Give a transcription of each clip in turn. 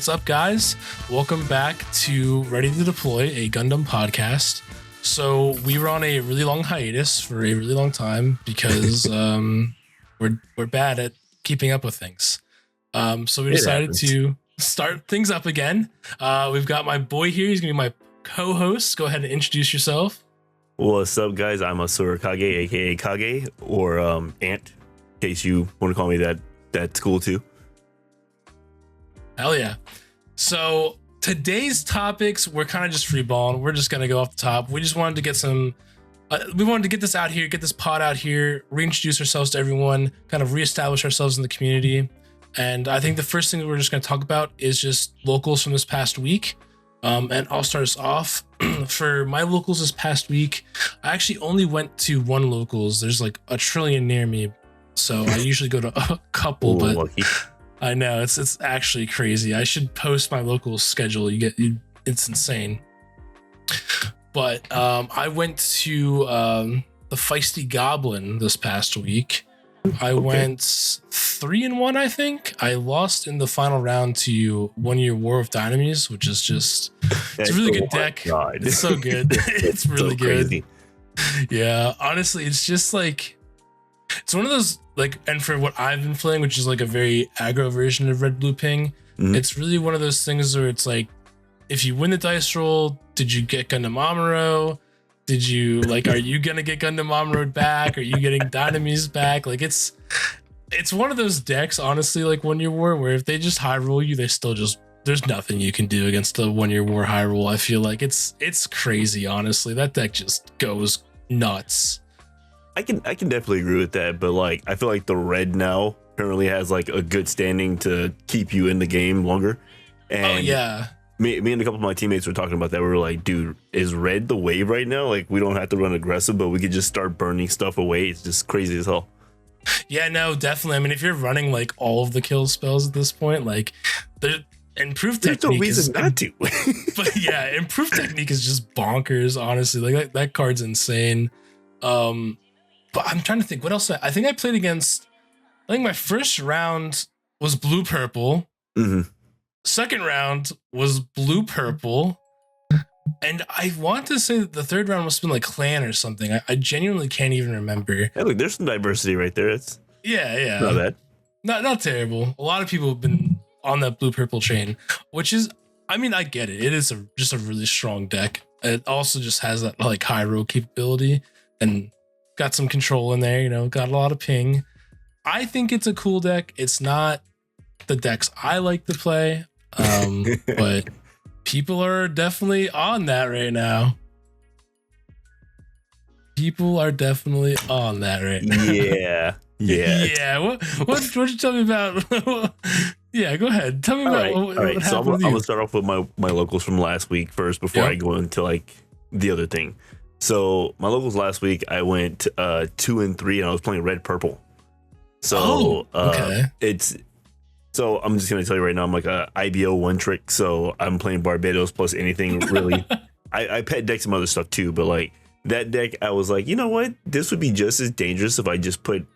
What's up, guys? Welcome back to Ready to Deploy, a Gundam podcast. So we were on a really long hiatus for a really long time because we're bad at keeping up with things. So we decided to start things up again. We've got my boy here. He's gonna be my co-host. Go ahead and introduce yourself. What's up, guys? I'm Asura Kage, aka Kage, or Ant, in case you want to call me that. That's cool too. Hell yeah. So today's topics, we're kind of just freeballing. We're just going to go off the top. We just wanted to get we wanted to get this out here, get this pod out here, reintroduce ourselves to everyone, kind of reestablish ourselves in the community. And I think the first thing that we're just going to talk about is just locals from this past week. And I'll start us off. For my locals this past week, I actually only went to one locals. There's like a trillion near me. So I usually go to a couple, but lucky. I know it's actually crazy. I should post my local schedule. It's insane. But I went to the Feisty Goblin this past week. I went 3-1, I think. I lost in the final round to 1 Year War of Dynamies, which is just it's a really good deck. God. It's so good. It's really so good. Crazy. Yeah, honestly, it's just like it's one of those like, and for what I've been playing, which is like a very aggro version of Red Blue Ping, it's really one of those things where it's like, if you win the dice roll, did you get Gundam Amuro? Did you are you gonna get Gundam Amuro back? Are you getting Dynamies back? Like it's one of those decks, honestly, like 1 Year War, where if they just high roll you, they still just there's nothing you can do against the 1 Year War high roll. I feel like it's crazy, honestly. That deck just goes nuts. I can definitely agree with that, but like I feel like the red now currently has like a good standing to keep you in the game longer. And me and a couple of my teammates were talking about that. We were like, dude, is red the wave right now? Like we don't have to run aggressive, but we could just start burning stuff away. It's just crazy as hell. Yeah, no, definitely. I mean, if you're running like all of the kill spells at this point, like the improved technique, there's no reason not to. But yeah, improved technique is just bonkers, honestly. Like that card's insane. But I'm trying to think what else. I think I played against. I think my first round was blue purple. Mm-hmm. Second round was blue purple, and I want to say that the third round must have been like clan or something. I genuinely can't even remember. Hey, look, there's some diversity right there. It's yeah, not bad. Not terrible. A lot of people have been on that blue purple train, which is, I mean, I get it. It is just a really strong deck. It also just has that like high roll capability and got some control in there, got a lot of ping. I think it's a cool deck. It's not the decks I like to play, but people are definitely on that right now. Yeah. Yeah. What you tell me about? Yeah, go ahead. Tell me about what happened. So I'm gonna start off with my locals from last week first before I go into like the other thing. So my locals last week, I went 2 and 3, and I was playing red purple. So okay. So I'm just gonna tell you right now, I'm like a IBO one trick. So I'm playing Barbados plus anything really. I pet deck some other stuff too, but like that deck, I was like, you know what? This would be just as dangerous if I just put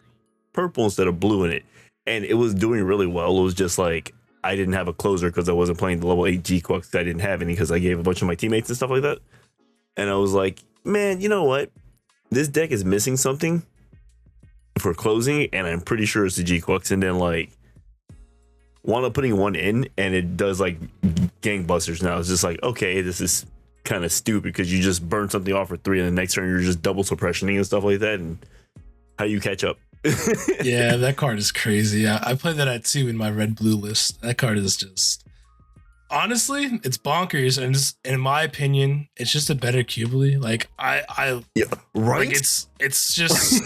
purple instead of blue in it. And it was doing really well. It was just like I didn't have a closer because I wasn't playing the level 8 G-Quux. I didn't have any because I gave a bunch of my teammates and stuff like that. And I was like, man, you know what? This deck is missing something for closing, and I'm pretty sure it's the G-Quux. And then like wound up putting one in, and it does like gangbusters now. It's just like, okay, this is kind of stupid because you just burn something off for 3, and the next turn you're just double suppressioning and stuff like that. And how you catch up? Yeah, that card is crazy. I played that at 2 in my red blue list. That card is just, honestly, it's bonkers, and just, in my opinion, it's just a better Cubely. Like right. Like it's just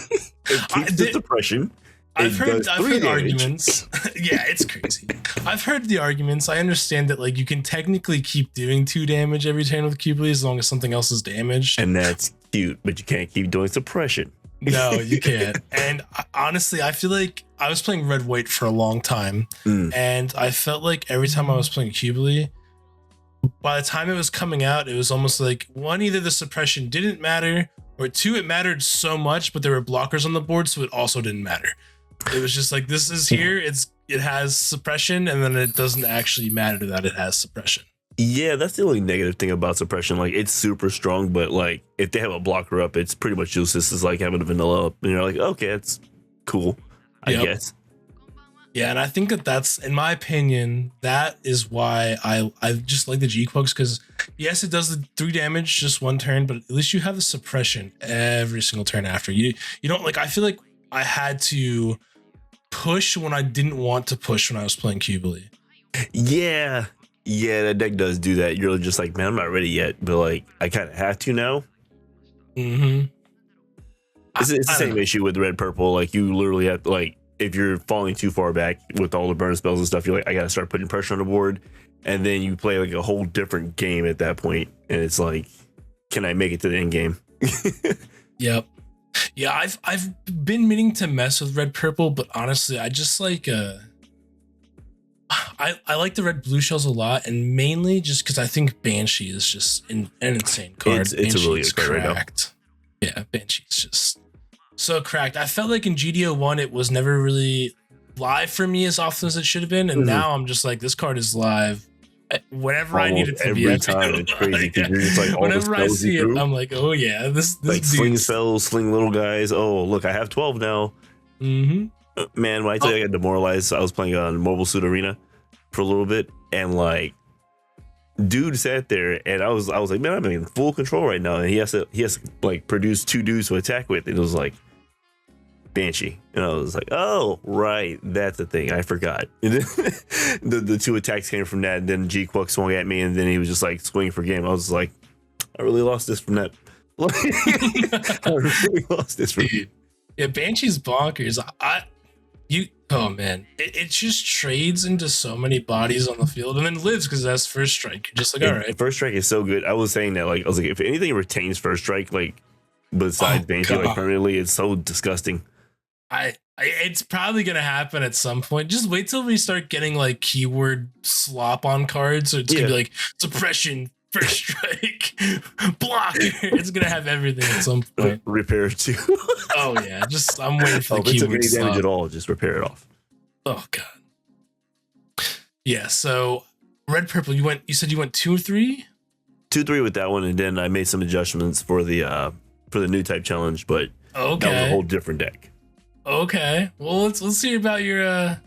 it keeps the suppression. I've heard arguments. Yeah, it's crazy. I've heard the arguments. I understand that like you can technically keep doing 2 damage every turn with Cubely as long as something else is damaged, and that's cute. But you can't keep doing suppression. No, you can't. And honestly, I feel like I was playing red white for a long time, and I felt like every time I was playing Cubely, by the time it was coming out, it was almost like, one, either the suppression didn't matter, or 2, it mattered so much, but there were blockers on the board, so it also didn't matter. It was just like, this is here. it has suppression, and then it doesn't actually matter that it has suppression. Yeah, that's the only negative thing about suppression. Like, it's super strong, but like if they have a blocker up, it's pretty much useless. It's like having a vanilla up, and you're like, okay, it's cool, I guess. Yeah, and I think that's, in my opinion, that is why I just like the G-Quokes, because yes, it does the 3 damage just one turn, but at least you have the suppression every single turn after. You don't, like, I feel like I had to push when I didn't want to push when I was playing Cubely. Yeah, that deck does do that. You're just like, man, I'm not ready yet, but like I kind of have to now. Mm-hmm. It's the same issue with red purple. Like, you literally have to, like, if you're falling too far back with all the burn spells and stuff, you're like, I gotta start putting pressure on the board, and then you play like a whole different game at that point, and it's like, can I make it to the end game? Yep. Yeah, I've been meaning to mess with red purple, but honestly, I just like I like the red blue shells a lot, and mainly just because I think Banshee is just an insane card. It's a really good card right now. Yeah, Banshee's just so cracked. I felt like in GDO1 it was never really live for me as often as it should have been, and now I'm just like, this card is live whenever I need it to every be. Time it's crazy because you're just like, all whenever the I spells see you it, threw, I'm like, oh yeah, this like sling spells, sling little guys. Oh look, I have 12 now. Man, when I tell you I got demoralized, I was playing on Mobile Suit Arena for a little bit, and like, dude sat there, and I was like, man, I'm in full control right now, and he has to like produce 2 dudes to attack with. It was like Banshee, and I was like, oh right, that's the thing, I forgot. the 2 attacks came from that, and then G-Quok swung at me, and then he was just like swinging for game. I was like, I really lost this from that. I really lost this from. Yeah, Banshee's bonkers. Oh man, it just trades into so many bodies on the field, and then lives because that's first strike. You're just like, all right, first strike is so good. I was saying that, like, I was like, if anything retains first strike, like besides Banshee, like permanently, it's so disgusting. It's probably gonna happen at some point. Just wait till we start getting like keyword slop on cards, so it's gonna be like suppression, first strike, block. It's gonna have everything at some point. Repair too. Oh yeah, just I'm waiting for the keyword slop. Damage at all, just repair it off. Oh god. Yeah. So red purple. You said you went 2-3. 2-3 with that one, and then I made some adjustments for the new type challenge, but that was a whole different deck. Okay. Well, let's hear about your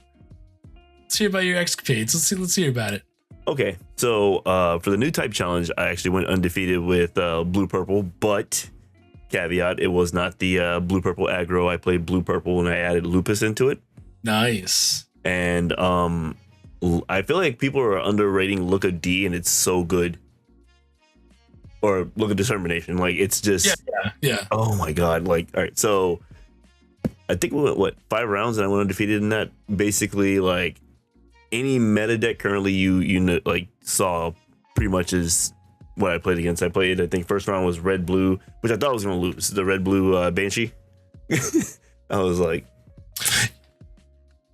escapades. Let's hear about it. Okay, so for the new type challenge, I actually went undefeated with blue purple, but caveat, it was not the blue purple aggro. I played blue purple and I added lupus into it. Nice. And I feel like people are underrating Look of D, and it's so good. Or Look of Determination, like, it's just yeah. Oh my god! Like, all right, so I think we went 5 rounds and I went undefeated in that. Basically, like, any meta deck currently you like saw pretty much is what I played against. I think first round was red blue, which I thought I was gonna lose. The red blue Banshee. I was like,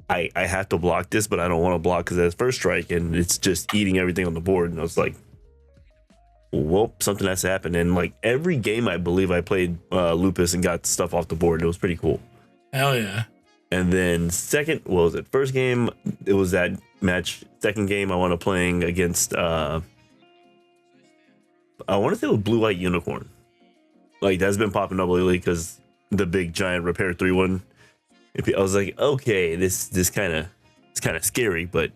I have to block this, but I don't want to block because that's first strike and it's just eating everything on the board. And I was like, well, something has to happen. And like every game, I believe I played lupus and got stuff off the board. It was pretty cool. Hell yeah. And then first game, it was that match. Second game, I wound up playing against I want to say it was Blue White Unicorn. Like, that's been popping up lately because the big giant repair 3-1. I was like, okay, this it's kind of scary, but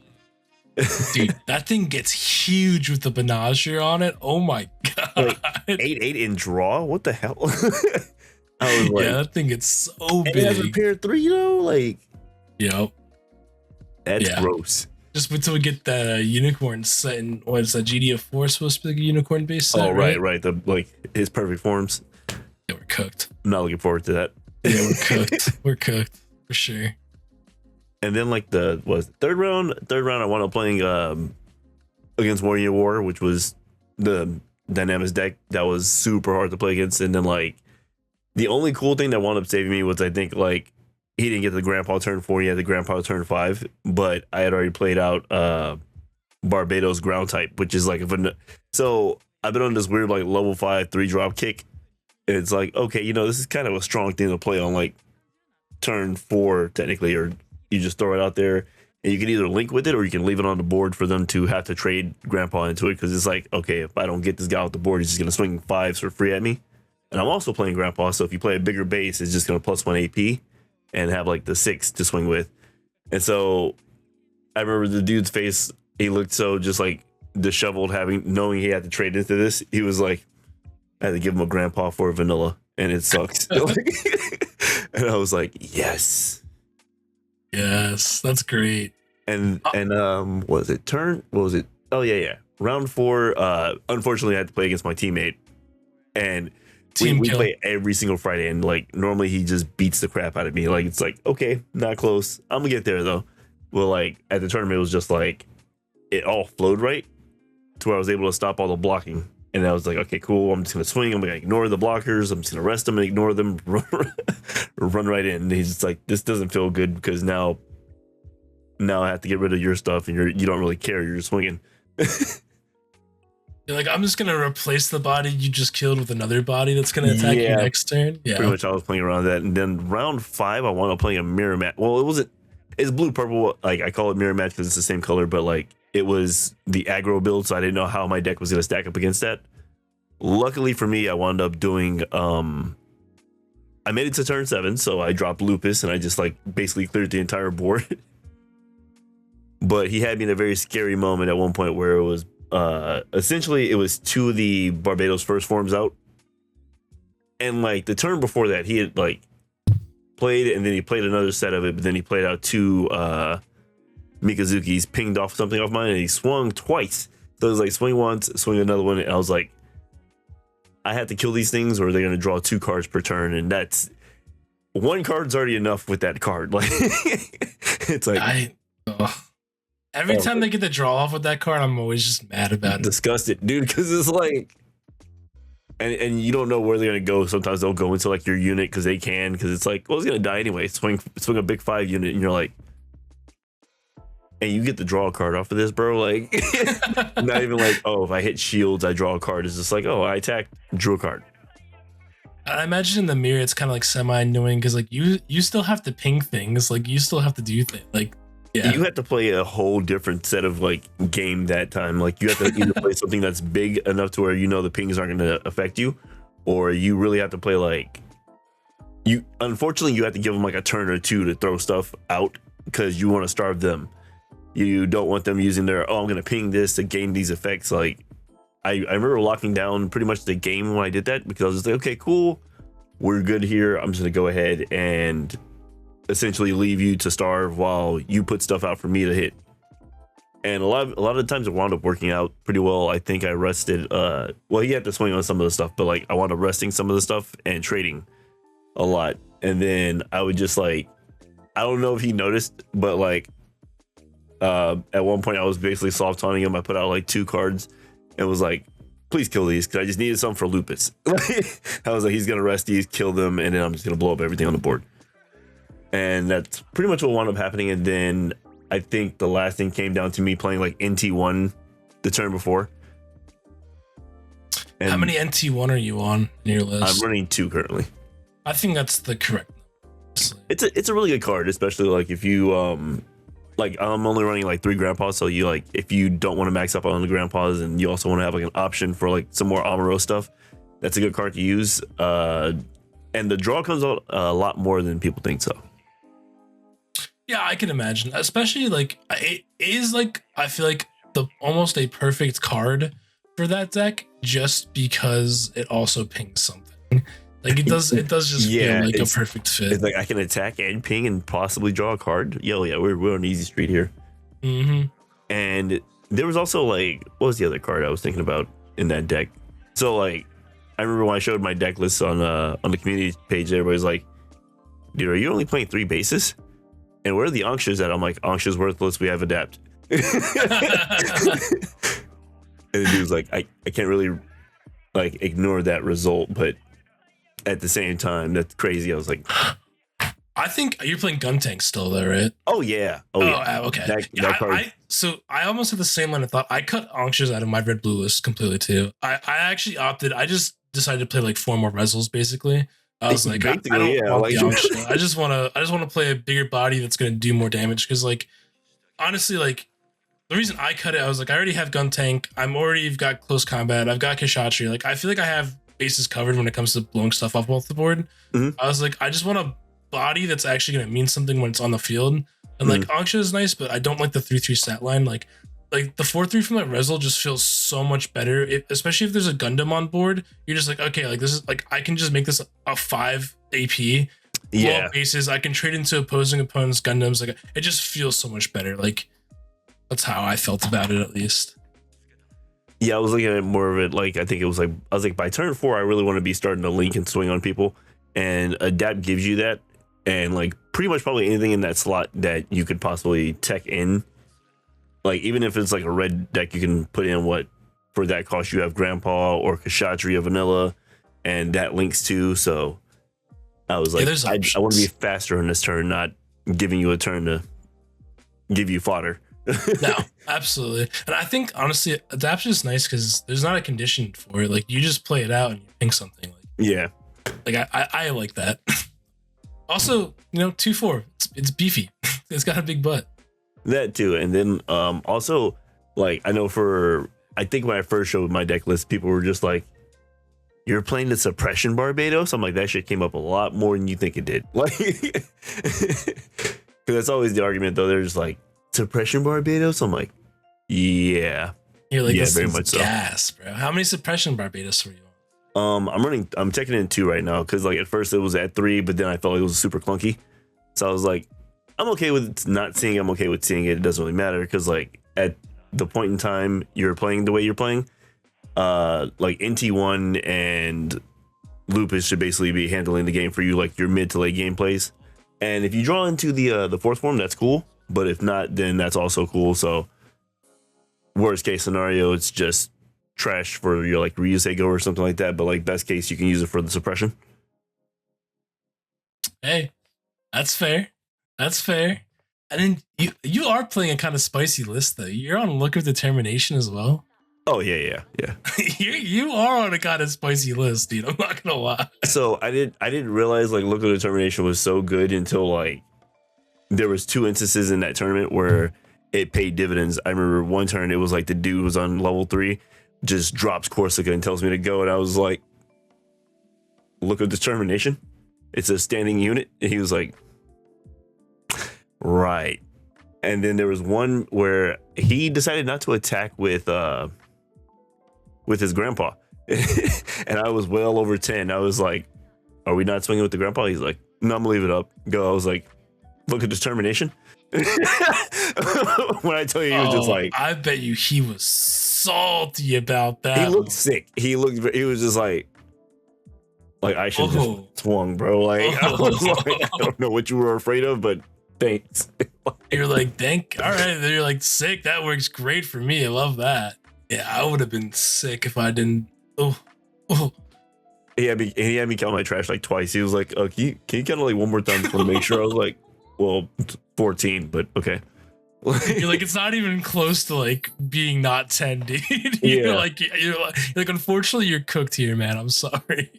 dude, that thing gets huge with the Benager on it. Oh my god. Like 8/8 in draw? What the hell? I was like, yeah, that thing gets so big. It has repair 3, like, yep. That's gross. Just wait till we get the unicorn set in, what is that, GDO4 supposed to be like a unicorn base set? Oh, right. The, like, his perfect forms. Yeah, we're cooked. I'm not looking forward to that. Yeah, we're cooked. We're cooked for sure. And then, like, third round, I wound up playing against Warrior War, which was the Dynamics deck that was super hard to play against. And then, like, the only cool thing that wound up saving me was, I think, like, he didn't get the Grandpa turn 4, he had the Grandpa turn 5, but I had already played out Barbados ground type, which is like so I've been on this weird, like, level 5 3-drop kick. And it's like, okay, this is kind of a strong thing to play on, like, turn 4 technically, or you just throw it out there. And you can either link with it or you can leave it on the board for them to have to trade Grandpa into it. Because it's like, okay, if I don't get this guy off the board, he's just going to swing 5s for free at me. And I'm also playing Grandpa. So if you play a bigger base, it's just going to +1 AP and have like the 6 to swing with. And so I remember the dude's face. He looked so just like disheveled, knowing he had to trade into this. He was like, I had to give him a Grandpa for a vanilla, and it sucks. And I was like, yes. Yes, that's great. And what was it? What was it? Oh yeah. Round 4. Unfortunately, I had to play against my teammate, and we play every single Friday. And like normally, he just beats the crap out of me. Like it's like, okay, not close. I'm gonna get there though. Well, like at the tournament, it was just like it all flowed right to where I was able to stop all the blocking. And I was like, okay, cool. I'm just gonna swing. I'm gonna ignore the blockers. I'm just gonna rest them and ignore them. Run right in. And he's just like, this doesn't feel good because now I have to get rid of your stuff, and you don't really care. You're just swinging. You're like, I'm just gonna replace the body you just killed with another body that's gonna attack you next turn. Yeah, pretty much. I was playing around that, and then round 5, I wound up playing a mirror match. Well, it's blue purple. Like I call it mirror match because it's the same color, but like. It was the aggro build, so I didn't know how my deck was going to stack up against that. Luckily for me, I wound up doing... I made it to turn 7, so I dropped Lupus, and I just like basically cleared the entire board. But he had me in a very scary moment at one point where it was... essentially, it was 2 of the Barbados first forms out. And like the turn before that, he had like played, and then he played another set of it, but then he played out 2... Mikazuki's pinged off something off mine, and he swung twice. So it was like swing once, swing another one, and I was like, I have to kill these things, or they're gonna draw 2 cards per turn, and that's 1 card's already enough with that card. Like it's like every time they get the draw off with that card, I'm always just mad about it. Disgusted, dude, because it's like, and you don't know where they're gonna go. Sometimes they'll go into like your unit because they can, because it's like, well, it's gonna die anyway. Swing a big 5 unit, and you're like. And you get the draw card off of this, bro. Like, not even like, oh, if I hit shields, I draw a card. It's just like, oh, I attack, drew a card. I imagine in the mirror, it's kind of like semi-annoying because like you still have to ping things. Like you still have to do things. Like, yeah. You have to play a whole different set of like game that time. Like you have to either play something that's big enough to where you know the pings aren't going to affect you, or you really have to play like unfortunately, you have to give them like a turn or 2 to throw stuff out because you want to starve them. You don't want them using their, I'm going to ping this to gain these effects. Like, I remember locking down pretty much the game when I did that because I was just like, okay, cool. We're good here. I'm just going to go ahead and essentially leave you to starve while you put stuff out for me to hit. And a lot of the times it wound up working out pretty well. I think I rested, well, he had to swing on some of the stuff, but like I wound up resting some of the stuff and trading a lot. And then I would just like, I don't know if he noticed, but like, at one point I was basically soft taunting him. I put out like 2 cards and was like, please kill these because I just needed some for Lupus. I was like, he's gonna rest these, kill them, and then I'm just gonna blow up everything on the board. And that's pretty much what wound up happening. And then I think the last thing came down to me playing like NT1 the turn before. And how many NT1 are you on in your list? I'm running 2 currently. I think that's the correct. It's a really good card, especially like if you like I'm only running like 3 grandpas, so you like if you don't want to max up on the grandpas and you also want to have like an option for like some more Amuro stuff, that's a good card to use. And the draw comes out a lot more than people think so. Yeah, I can imagine, especially like it is like I feel like the almost a perfect card for that deck just because it also pings something. Like it does just feel like a perfect fit. It's like I can attack and ping and possibly draw a card. Yo, yeah, we're on easy street here. Mm-hmm. And there was also like, what was the other card I was thinking about in that deck? So like, I remember when I showed my deck list on the community page, everybody's like, dude, are you only playing 3 bases? And where are the Anxias at? I'm like, Anxia's worthless. We have Adapt. And the dude's like, I can't really like ignore that result, but at the same time, that's crazy. I was like, I think you're playing Gun Tank still, though, right? Oh yeah. Okay. That card. So I almost had the same line of thought. I cut Anxias out of my red blue list completely too. I actually opted. I just decided to play like 4 more Rezels basically. I was like, I don't want the Anxia. I just want to play a bigger body that's going to do more damage because like honestly, like the reason I cut it, I was like, I already have gun tank. I'm already got close combat. I've got Kshatriya. Like, I feel like I have bases covered when it comes to blowing stuff off the board. Mhm. I was like, I just want a body that's actually gonna mean something when it's on the field. And like Anksha is nice, but I don't like the 3/3 stat line. Like the 4/3 from that Rezel just feels so much better. Especially if there's a Gundam on board, you're just like, okay, like this is like I can just make this a 5 AP. Yeah. Bases. I can trade into opposing opponents' Gundams. Like it just feels so much better. Like that's how I felt about it, at least. Yeah, I was looking at more of it like I think it was like I was like by turn 4 I really want to be starting to link and swing on people, and adapt gives you that, and like pretty much probably anything in that slot that you could possibly tech in, like even if it's like a red deck you can put in what for that cost you have Grandpa or Kshatriya Vanilla, and that links too. So I was like, I want to be faster on this turn, not giving you a turn to give you fodder. No, absolutely. And I think honestly, adaptation is nice because there's not a condition for it. Like you just play it out and you think something. Like yeah, like I like that. Also, 2/4. It's beefy. It's got a big butt. That too, and then also like I think when I first showed my deck list, people were just like, "You're playing the suppression Barbados." I'm like, that shit came up a lot more than you think it did. Like, because that's always the argument though. They're just like, suppression Barbados. I'm like, yeah. You're like, yeah, this very is much so. gas, bro. How many suppression Barbados were you on? I'm checking in 2 right now because like at first it was at 3, but then I felt like it was super clunky. So I was like, I'm okay with not seeing it. I'm okay with seeing it. It doesn't really matter because like at the point in time you're playing the way you're playing, like NT1 and Lupus should basically be handling the game for you, like your mid to late game plays. And if you draw into the fourth form, that's cool. But if not, then that's also cool. So worst case scenario, it's just trash for your like Ryuseigo or something like that. But like best case, you can use it for the suppression. Hey, that's fair. That's fair. And then you are playing a kind of spicy list though. You're on Look of Determination as well. Oh yeah. you are on a kind of spicy list, dude. I'm not gonna lie. So I didn't realize like Look of Determination was so good until like there was 2 instances in that tournament where it paid dividends. I remember one turn it was like the dude was on level 3, just drops Corsica and tells me to go, and I was like, Look of Determination? It's a standing unit? And he was like, right. And then there was one where he decided not to attack with his grandpa. And I was well over 10. I was like, are we not swinging with the grandpa? He's like, no, I'm gonna leave it up. Go. I was like, Look at Determination. When I tell you, he was just like, I bet you he was salty about that. He looked sick. He was just like I should have just swung, bro. Like, I was like, I don't know what you were afraid of, but thanks. You're like, thank. All right. Then you're like, sick. That works great for me. I love that. Yeah, I would have been sick if I didn't. Oh. He had me count my trash like twice. He was like, can you count it like one more time to make sure? I was like, well, 14, but okay. You're like, it's not even close to like being not 10, dude. You're like, unfortunately, you're cooked here, man. I'm sorry.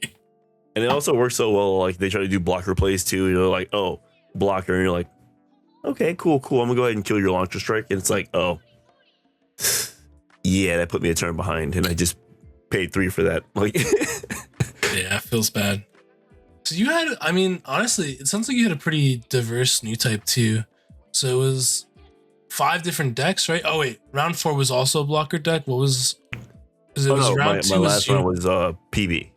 And it also works so well. Like they try to do blocker plays too. You're like, oh, blocker, and you're like, okay, cool. I'm gonna go ahead and kill your launcher strike. And it's like, oh, yeah, that put me a turn behind, and I just paid 3 for that. Like, yeah, it feels bad. So you had, I mean, honestly, it sounds like you had a pretty diverse new type too. So it was 5 different decks, right? Oh wait, round 4 was also a blocker deck. What was? Because it was round 2. My last round was PB.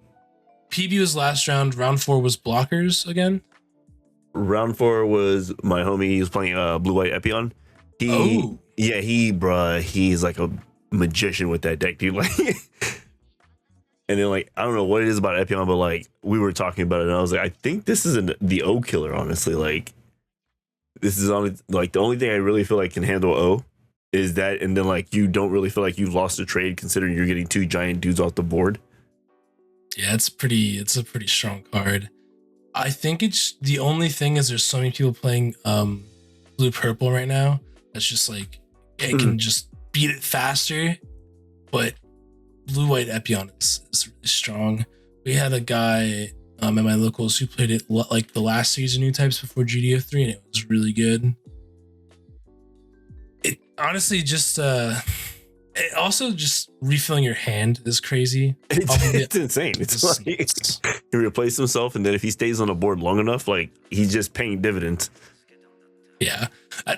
PB was last round. Round 4 was blockers again. Round 4 was my homie. He was playing blue white Epion. He's like a magician with that deck, dude. Like, and then like I don't know what it is about Epion, but like we were talking about it, and I was like, I think this is the O killer. Honestly, like this is only like the only thing I really feel like can handle O is that, and then like you don't really feel like you've lost a trade considering you're getting 2 giant dudes off the board. Yeah, it's a pretty strong card. I think it's the only thing is there's so many people playing blue purple right now. That's just like it can just beat it faster. But blue white Epion is really strong. We had a guy at my locals who played it like the last season new types before GDO3, and it was really good. honestly, just also just refilling your hand is crazy. It's insane. It's like he replaced himself, and then if he stays on the board long enough, like he's just paying dividends. Yeah,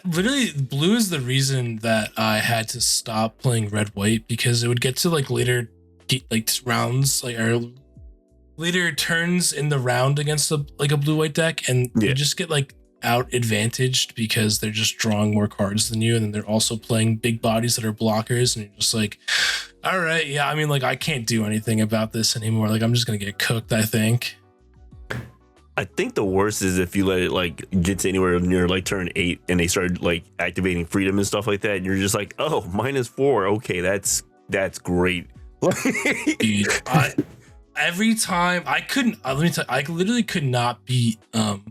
literally, blue is the reason that I had to stop playing red white, because it would get to like later like rounds, like or later turns in the round against a blue white deck, and you just get like out advantaged because they're just drawing more cards than you, and then they're also playing big bodies that are blockers, and you're just like, all right, yeah, I mean, like I can't do anything about this anymore. Like I'm just gonna get cooked, I think. I think the worst is if you let it like get to anywhere near like turn 8 and they start like activating freedom and stuff like that, and you're just like, oh, -4, okay, that's great. Dude, every time I couldn't, let me tell you, I literally could not beat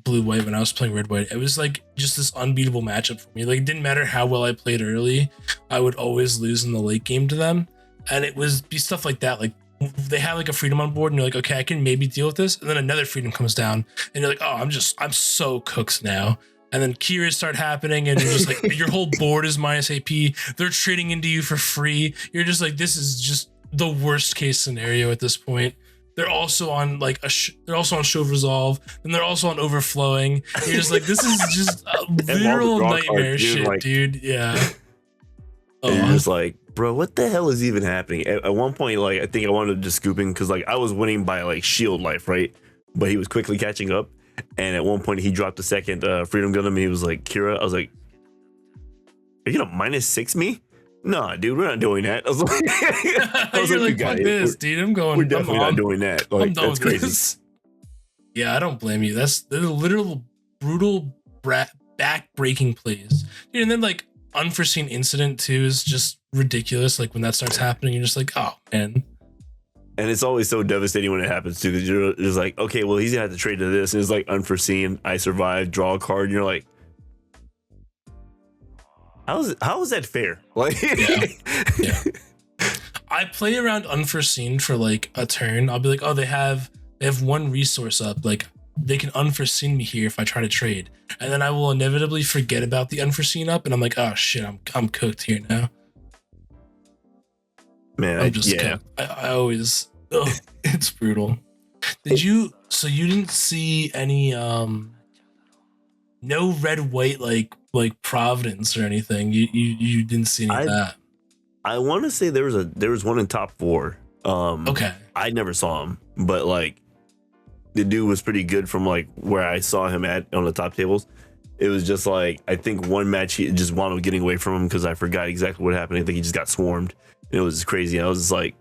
blue white when I was playing red white. It was like just this unbeatable matchup for me. Like it didn't matter how well I played early, I would always lose in the late game to them. And it was be stuff like that. Like they have like a freedom on board and you're like, okay, I can maybe deal with this. And then another freedom comes down and you're like, oh, I'm so cooked now. And then Kiras start happening and you're just like, your whole board is minus AP. They're trading into you for free. You're just like, this is just the worst case scenario at this point. They're also on like they're also on Show of Resolve, and they're also on Overflowing. You're just like, this is just a literal nightmare shit, like, dude. Yeah. And you're just like, bro, what the hell is even happening? At one point, like I think I wanted to just scooping because like I was winning by like shield life, right? But he was quickly catching up, and at one point he dropped the second Freedom Gundam, and he was like, Kira, I was like, are you gonna -6 me? No, dude, we're not doing that. I was like, fuck this, dude. We're definitely not doing that. Like, that's crazy. This. Yeah, I don't blame you. That's the literal brutal back-breaking plays, dude. And then like unforeseen incident too is just ridiculous. Like when that starts happening, you're just like, oh man. And it's always so devastating when it happens too, because you're just like, okay, well, he's gonna have to trade to this, and it's like unforeseen. I survived, draw a card, and you're like, how is that fair? Like, yeah. I play around unforeseen for like a turn. I'll be like, oh, they have one resource up. Like they can unforeseen me here if I try to trade, and then I will inevitably forget about the unforeseen up, and I'm like, oh shit, I'm cooked here now. Man, I'm just cooked. I always, it's brutal. So you didn't see any no red white like Providence or anything. You didn't see any of that. I want to say there was one in top 4. Okay. I never saw him, but like the dude was pretty good from like where I saw him at on the top tables. It was just like, I think one match he just wound up getting away from him because I forgot exactly what happened. I think he just got swarmed. And it was crazy. I was just like,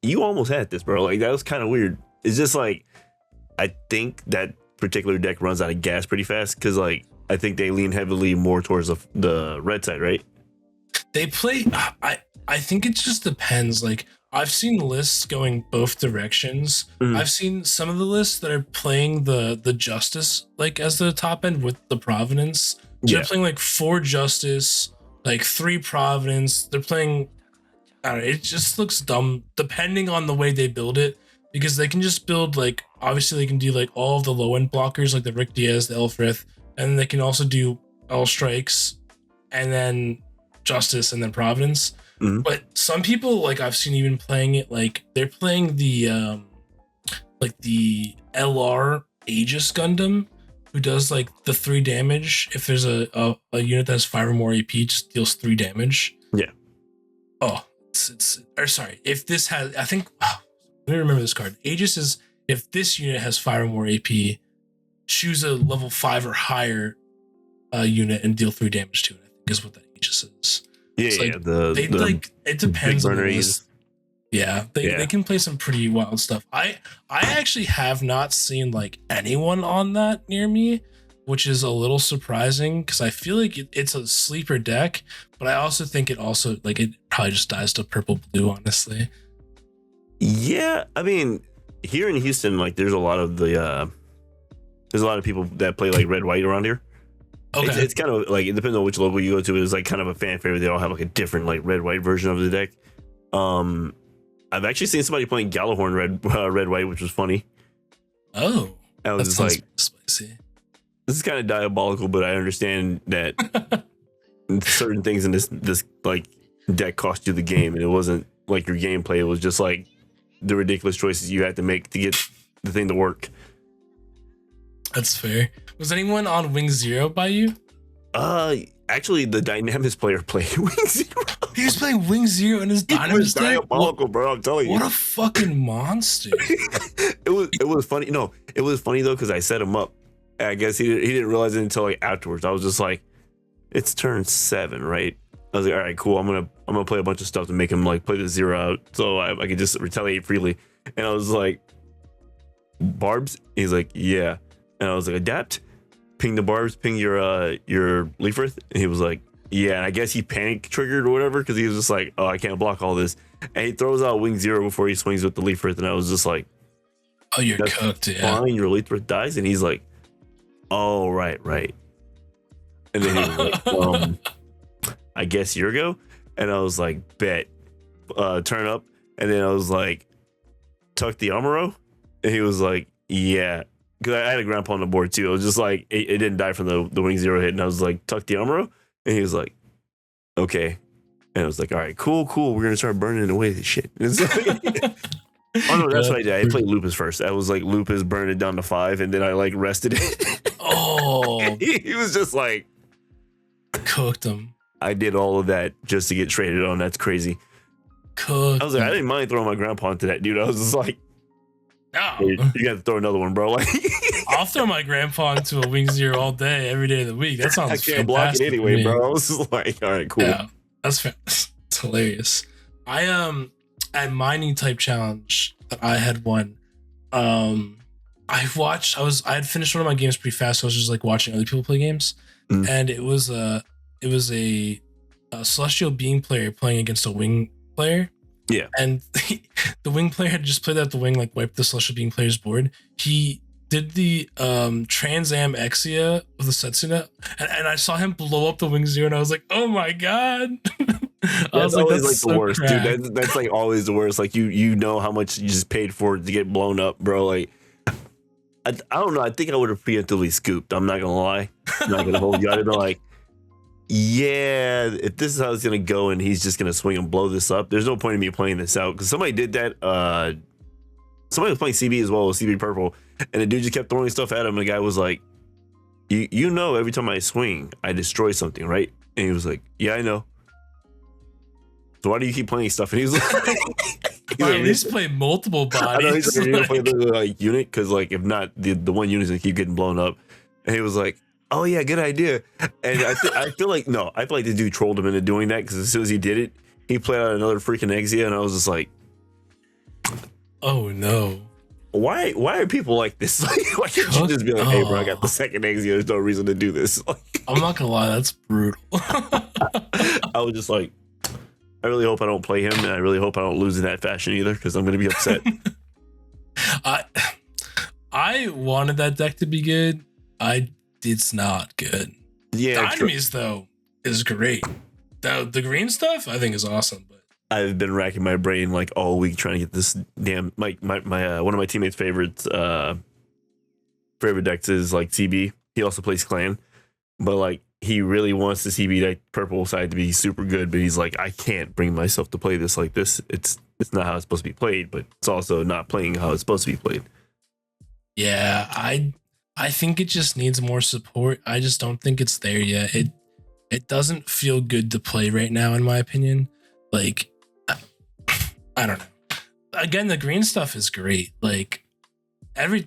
you almost had this, bro. Like that was kind of weird. It's just like, I think that particular deck runs out of gas pretty fast because like I think they lean heavily more towards the red side, right? They play. I think it just depends. Like I've seen lists going both directions. I've seen some of the lists that are playing the Justice like as the top end with the Providence. So they're playing like 4 Justice, like 3 Providence. They're playing. I don't know, it just looks dumb depending on the way they build it, because they can just build like, obviously they can do like all of the low end blockers like the Rick Diaz, the Elfrith, and they can also do L Strikes and then Justice and then Providence. But some people like I've seen even playing it like they're playing the LR Aegis Gundam, who does like the 3 damage. If there's a unit that has 5 or more AP, just deals 3 damage. Yeah. Oh, if this has, I think, let me remember this card. Aegis is, if this unit has 5 or more AP, choose a level 5 or higher unit and deal 3 damage to it, I think is what that Aegis is. Yeah, it's like, the like it depends on the list. Yeah, they can play some pretty wild stuff. I actually have not seen like anyone on that near me, which is a little surprising because I feel like it's a sleeper deck, but I also think it probably just dies to purple blue, honestly. Yeah, I mean, here in Houston, like there's a lot of people that play like red white around here. Okay. It's kind of like, it depends on which local you go to. It's like kind of a fan favorite. They all have like a different like red white version of the deck. I've actually seen somebody playing Galahorn red white, which was funny. Oh, I was just like, spicy. This is kind of diabolical, but I understand that certain things in this like deck cost you the game, and it wasn't like your gameplay. It was just like the ridiculous choices you had to make to get the thing to work. That's fair. Was anyone on Wing Zero by you? Actually, the Dynamics player played Wing Zero. He was playing Wing Zero in his Dynamics deck. Diabolical, bro. I'm telling you. What a fucking monster. It was funny. No, it was funny though because I set him up. I guess he didn't realize it until like afterwards. I was just like, it's turn 7, right? I was like, all right, cool. I'm gonna play a bunch of stuff to make him like play the 0 out, so I could just retaliate freely. And I was like, Barbs? He's like, yeah. And I was like, adapt, ping the Barbs, ping your Leafrith. And he was like, yeah. And I guess he panic triggered or whatever because he was just like, oh, I can't block all this. And he throws out Wing Zero before he swings with the Leafrith, and I was just like, oh, you're cooked, yeah. Fine, your Leafrith dies, and he's like, oh, right. And then he was like, I guess your go. And I was like, bet, turn up. And then I was like, tuck the Amuro. And he was like, yeah. Because I had a grandpa on the board too. It was just like, it didn't die from the Wing Zero hit. And I was like, tuck the Amuro. And he was like, okay. And I was like, all right, cool. We're going to start burning away this shit. Oh no, that's what I did. I played Lupus first. I was like, Lupus, burned it down to 5, and then I like rested it. Oh, he was just like, cooked him. I did all of that just to get traded on. That's crazy. Cooked. I was like, I didn't mind throwing my grandpa into that dude. I was just like, no, hey, you got to throw another one, bro. Like, I'll throw my grandpa into a Wing Zero all day, every day of the week. That sounds I can't block it fantastic anyway, bro. I was just like, all right, cool. Yeah, it's hilarious. I at mining type challenge that I had won. I had finished one of my games pretty fast, so I was just like watching other people play games, and it was a celestial being player playing against a wing player. Yeah, and the wing player had just played out the wing, like wiped the celestial being player's board. He did the Trans Am Exia of the Setsuna, and I saw him blow up the Wing Zero, and I was like, oh my god. That's always like the worst, dude. That's like always the worst. Like you know how much you just paid for it to get blown up, bro. Like I don't know. I think I would have preemptively scooped. I'm not gonna lie. I'm not gonna hold you. I'd have been like, yeah, if this is how it's gonna go, and he's just gonna swing and blow this up, there's no point in me playing this out because somebody did that. Somebody was playing CB as well, CB Purple, and the dude just kept throwing stuff at him. And the guy was like, you know, every time I swing, I destroy something, right? And he was like, yeah, I know. So why do you keep playing stuff? And he was like, at least play multiple bodies. I know he's gonna play the like unit because like if not, the one unit's gonna keep getting blown up. And he was like, oh yeah, good idea. And I feel like the dude trolled him into doing that because as soon as he did it, he played out another freaking Exia, and I was just like, oh no. Why are people like this? Like, why can't you just be like, hey bro, I got the second Exia, there's no reason to do this. Like, I'm not gonna lie, that's brutal. I was just like, I really hope I don't play him, and I really hope I don't lose in that fashion either, because I'm gonna be upset. I wanted that deck to be good. It's not good. Yeah, Dynamis though is great. The green stuff I think is awesome, but I've been racking my brain like all week trying to get this damn my one of my teammates' favorite decks is like CB. He also plays Clan, but like he really wants the CB deck purple side to be super good, but he's like, I can't bring myself to play this like this. It's not how it's supposed to be played, but it's also not playing how it's supposed to be played. Yeah, I think it just needs more support. I just don't think it's there yet. It doesn't feel good to play right now, in my opinion. Like, I don't know. Again, the green stuff is great. Like the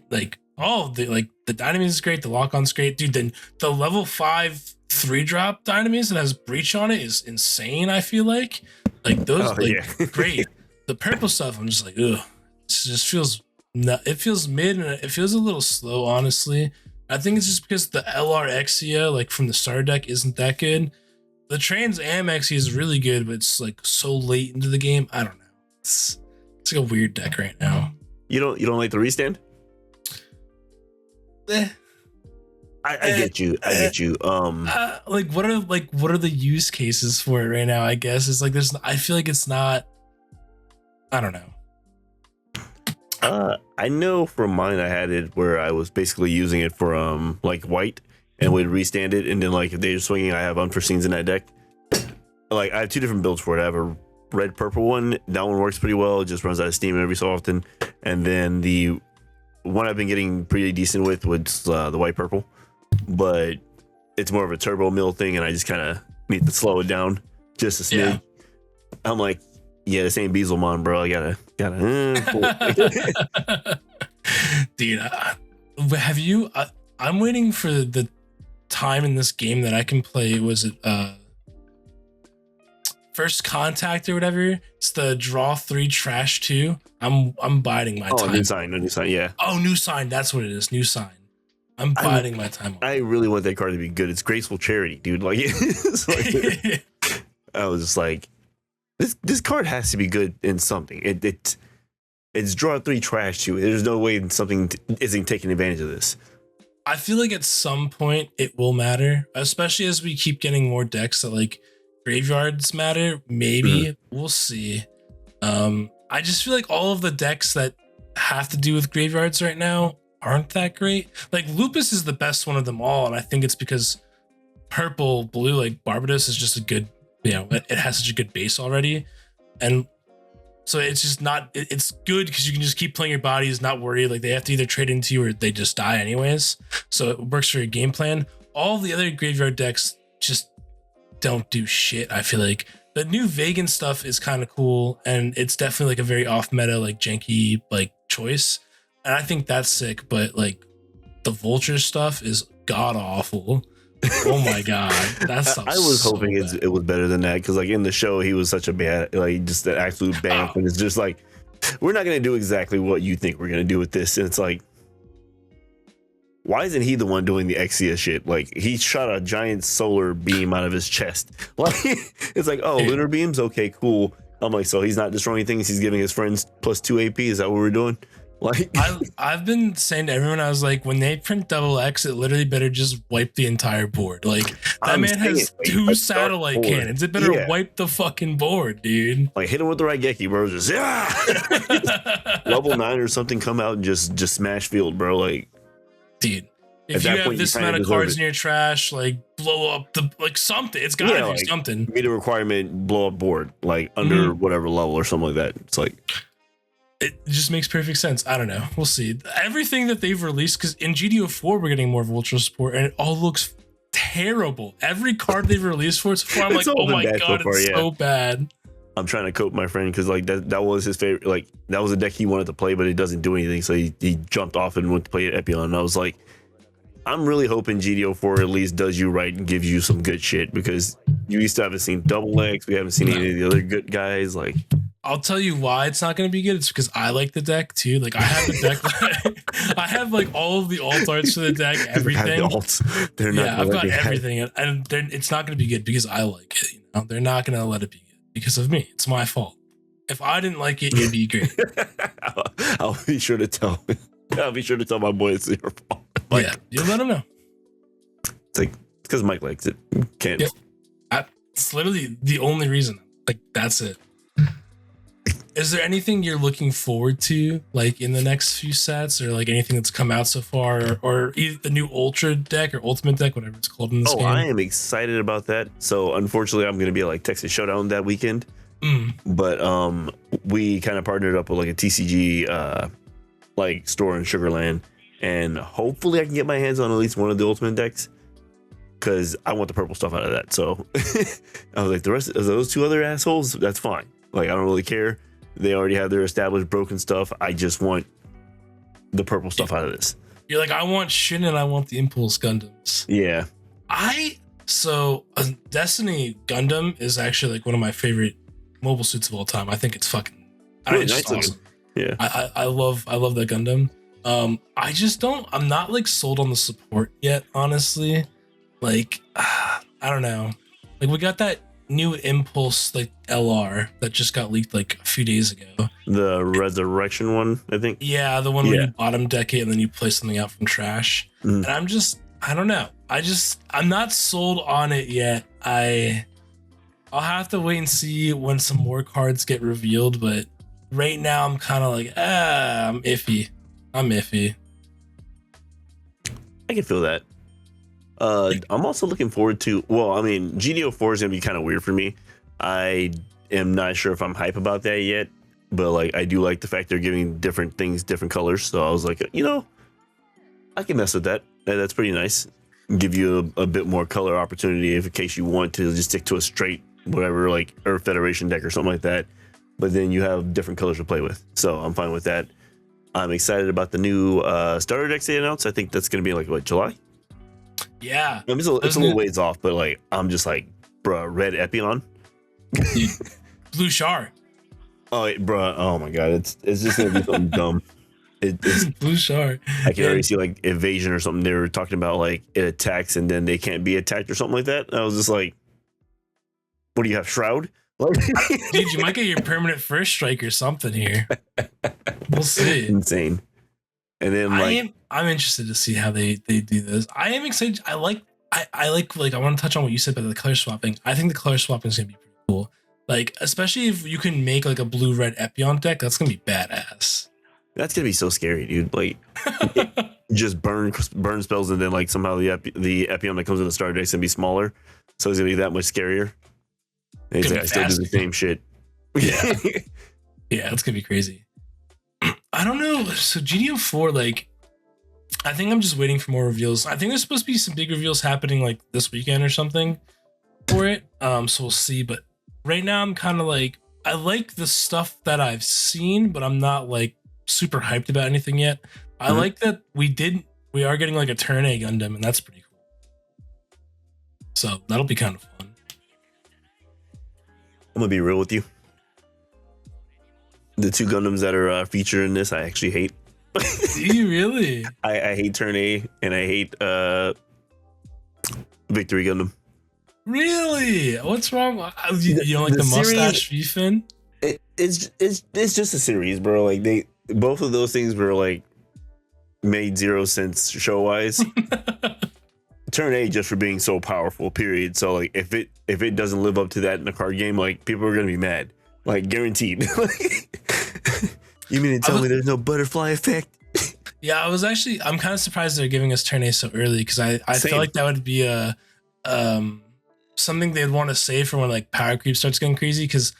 Dynamis is great. The lock-on's great, dude. Then the level 5 3-drop Dynamis that has breach on it is insane. I feel like those great. The purple stuff, I'm just like, ugh. It just feels. It feels mid and it feels a little slow, honestly. I think it's just because the LR Exia, like from the starter deck, isn't that good. The Trans Am Exia is really good, but it's like so late into the game. I don't know. It's like a weird deck right now. You don't like the restand? I get you. I get you. What are the use cases for it right now? I guess it's like I feel like it's not. I don't know. I know from mine I had it where I was basically using it for like white, and would restand it, and then like if they're swinging, I have unforeseens in that deck. Like I have 2 different builds for it. I have a red purple one. That one works pretty well. It just runs out of steam every so often. And then the one I've been getting pretty decent with was the white purple, but it's more of a turbo mill thing, and I just kind of need to slow it down just a smidge. Yeah. I'm like, yeah, this ain't Beelzemon, bro. I gotta. Dude, have you? I'm waiting for the time in this game that I can play. Was it First Contact or whatever? It's the draw 3 trash 2. I'm biding my time. New sign, yeah. Oh, new sign. That's what it is. New sign. I'm biding my time. I really want that card to be good. It's Graceful Charity, dude. Like, it's like I was just like, this card has to be good in something. It's draw 3 trash 2. There's no way something isn't taking advantage of this. I feel like at some point it will matter, especially as we keep getting more decks that like graveyards matter. Maybe we'll see. I just feel like all of the decks that have to do with graveyards right now aren't that great. Like Lupus is the best one of them all, and I think it's because purple, blue, like Barbados is just a good, it has such a good base already, and so it's just not. It's good because you can just keep playing your bodies, not worry. Like they have to either trade into you or they just die anyways. So it works for your game plan. All the other graveyard decks just don't do shit. I feel like the new vegan stuff is kind of cool, and it's definitely like a very off meta, like janky like choice, and I think that's sick. But like the vulture stuff is god awful. Oh my god, that's. I was hoping it was better than that, because like in the show he was such a bad, like just an absolute bad, and it's just like we're not gonna do exactly what you think we're gonna do with this, and it's like, why isn't he the one doing the Exia shit? Like he shot a giant solar beam out of his chest. Like it's like, oh, lunar beams, okay, cool. I'm like, so he's not destroying things, he's giving his friends +2 AP. Is that what we're doing? Like I've been saying to everyone, I was like, when they print double X, it literally better just wipe the entire board. Like that man has 2 satellite cannons. It better wipe the fucking board, dude. Like hit him with the right Geki, bro. Just level 9 or something, come out and just smash field, bro. Like, dude, if you have this amount of cards in your trash, like blow up the something. It's gotta do something. Meet a requirement, blow up board, like under whatever level or something like that. It's like, it just makes perfect sense. I don't know. We'll see. Everything that they've released, because in GDO4 we're getting more vulture support, and it all looks terrible. Every card they've released for it so far, I'm like, oh my god, it's so bad. I'm trying to cope my friend, because like that was his favorite. Like that was a deck he wanted to play, but it doesn't do anything, so he jumped off and went to play Epion. And I was like, I'm really hoping GDO4 at least does you right and gives you some good shit, because you used to haven't seen Double X, we haven't seen any of the other good guys. Like, I'll tell you why it's not going to be good. It's because I like the deck too. Like I have the deck. I have like all of the alt arts for the deck, everything. They're not. Yeah, I've got everything, and it's not going to be good because I like it. They're not going to let it be good because of me. It's my fault. If I didn't like it, it'd be great. I'll be sure to tell. I'll be sure to tell my boy it's your fault. Like, yeah, you let him know. It's like because Mike likes it. Can't. Yeah. It's literally the only reason. Like that's it. Is there anything you're looking forward to, like in the next few sets, or like anything that's come out so far, or either the new Ultra deck or Ultimate deck, whatever it's called in this game? I am excited about that. So unfortunately, I'm going to be at like Texas Showdown that weekend. But we kind of partnered up with like a TCG like store in Sugarland, and hopefully I can get my hands on at least one of the Ultimate decks, because I want the purple stuff out of that. So I was like, the rest of those 2 other assholes, that's fine. Like I don't really care. They already have their established broken stuff. I just want the purple stuff out of this. You're like, I want Shin and I want the Impulse Gundams. Yeah. Destiny Gundam is actually like one of my favorite mobile suits of all time. I think it's fucking it's awesome. Yeah. I love that Gundam. I'm not like sold on the support yet, honestly. Like, I don't know. Like we got that new Impulse like LR that just got leaked like a few days ago. The Resurrection one, I think. Yeah, the one where you bottom deck it and then you play something out from trash. And I don't know. I'm not sold on it yet. I'll have to wait and see when some more cards get revealed, but right now I'm kind of like, I'm iffy. I can feel that. I'm also looking forward to. Well, I mean, GDO4 is gonna be kind of weird for me. I am not sure if I'm hype about that yet, but like I do like the fact they're giving different things different colors. So I was like, I can mess with that. That's pretty nice. Give you a bit more color opportunity if in case you want to just stick to a straight whatever like Earth Federation deck or something like that. But then you have different colors to play with. So I'm fine with that. I'm excited about the new starter decks they announced. I think that's going to be like what, July? Yeah. I mean, it's a little ways off, but like I'm just like, bruh, red Epion. Blue Shark. Oh, bruh. Oh my god, it's just gonna be something dumb. It's Blue Shark. I can already see like evasion or something. They were talking about like it attacks and then they can't be attacked or something like that. And I was just like, what do you have, Shroud? Dude, you might get your permanent first strike or something here. We'll see. Insane. And then I'm interested to see how they do this. I am excited. I like I want to touch on what you said about the color swapping. I think the color swapping is gonna be pretty cool. Like, especially if you can make like a blue-red Epion deck, that's gonna be badass. That's gonna be so scary, dude. Like, just burn spells, and then like somehow the Epion that comes in the starter deck is gonna be smaller, so it's gonna be that much scarier. And I still do the same shit. Yeah, yeah, it's gonna be crazy. I don't know. So GDO4, like, I think I'm just waiting for more reveals. I think there's supposed to be some big reveals happening like this weekend or something for it. So we'll see. But right now I'm kind of like, I like the stuff that I've seen, but I'm not like super hyped about anything yet. I like that we are getting like a turn A Gundam, and that's pretty cool. So that'll be kind of fun. I'm gonna be real with you. The two Gundams that are featured in this, I actually hate. Do you really? I hate Turn A and I hate Victory Gundam. Really? What's wrong? You don't like the mustache V-fin? It's just a series, bro. Like both of those things were like made zero sense show wise. Turn A just for being so powerful, period. So like if it doesn't live up to that in a card game, like people are gonna be mad. Like guaranteed. You mean to tell me there's no butterfly effect? Yeah, I'm kind of surprised they're giving us Turn A so early, because I feel like that would be a something they'd want to save for when like power creep starts getting crazy, because